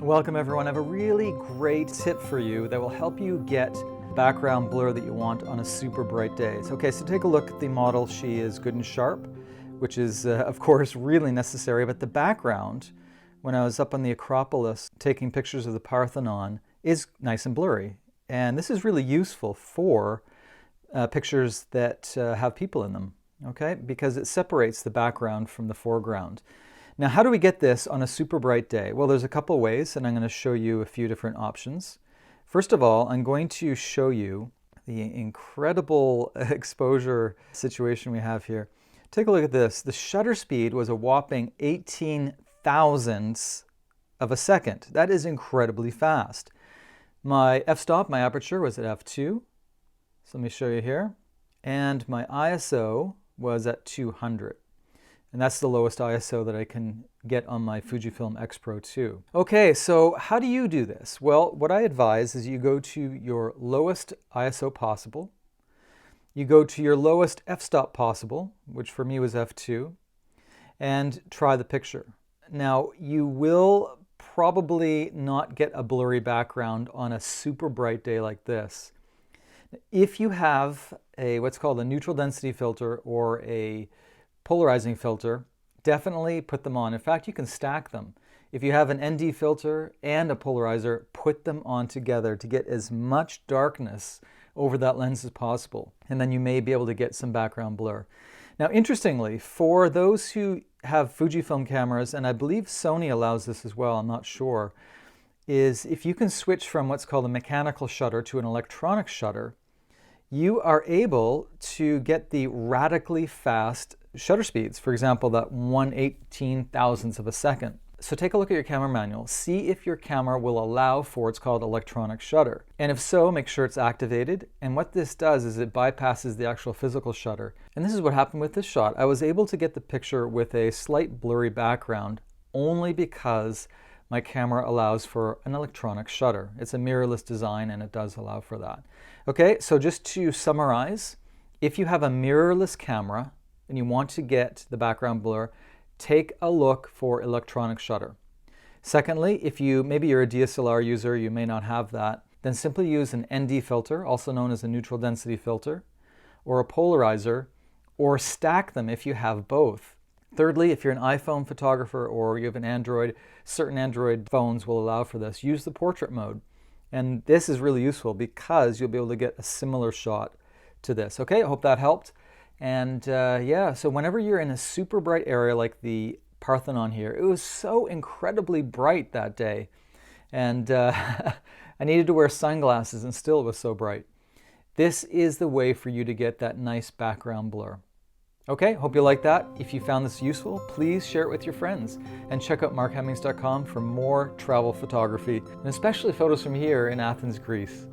Welcome everyone. I have a really great tip for you that will help you get background blur that you want on a super bright day. Okay, so take a look at the model. She is good and sharp, which is of course really necessary, but the background, when I was up on the Acropolis taking pictures of the Parthenon, is nice and blurry. And this is really useful for pictures that have people in them, okay? Because it separates the background from the foreground. Now, how do we get this on a super bright day? Well, there's a couple of ways, and I'm going to show you a few different options. First of all, I'm going to show you the incredible exposure situation we have here. Take a look at this. The shutter speed was a whopping 18 thousandths of a second. That is incredibly fast. My f-stop, my aperture, was at f2. So let me show you here. And my ISO was at 200. And that's the lowest ISO that I can get on my Fujifilm X Pro 2. Okay, so how do you do this? Well, what I advise is you go to your lowest ISO possible. You go to your lowest f-stop possible, which for me was f2, and try the picture. Now, you will probably not get a blurry background on a super bright day like this. If you have what's called a neutral density filter or a polarizing filter, definitely put them on. In fact, you can stack them. If you have an ND filter and a polarizer, put them on together to get as much darkness over that lens as possible. And then you may be able to get some background blur. Now, interestingly, for those who have Fujifilm cameras, and I believe Sony allows this as well, I'm not sure, is if you can switch from what's called a mechanical shutter to an electronic shutter, you are able to get the radically fast shutter speeds, for example, that 1/18,000th of a second. So take a look at your camera manual. See if your camera will allow for what's called electronic shutter. And if so, make sure it's activated. And what this does is it bypasses the actual physical shutter. And this is what happened with this shot. I was able to get the picture with a slight blurry background only because my camera allows for an electronic shutter. It's a mirrorless design and it does allow for that. Okay, so just to summarize, if you have a mirrorless camera and you want to get the background blur, take a look for electronic shutter. Secondly, if maybe you're a DSLR user, you may not have that, then simply use an ND filter, also known as a neutral density filter, or a polarizer, or stack them if you have both. Thirdly, if you're an iPhone photographer or you have an Android, certain Android phones will allow for this. Use the portrait mode. And this is really useful because you'll be able to get a similar shot to this. Okay, I hope that helped. And yeah, so whenever you're in a super bright area like the Parthenon here, it was so incredibly bright that day. And I needed to wear sunglasses and still it was so bright. This is the way for you to get that nice background blur. Okay, hope you like that. If you found this useful, please share it with your friends and check out markhemmings.com for more travel photography and especially photos from here in Athens, Greece.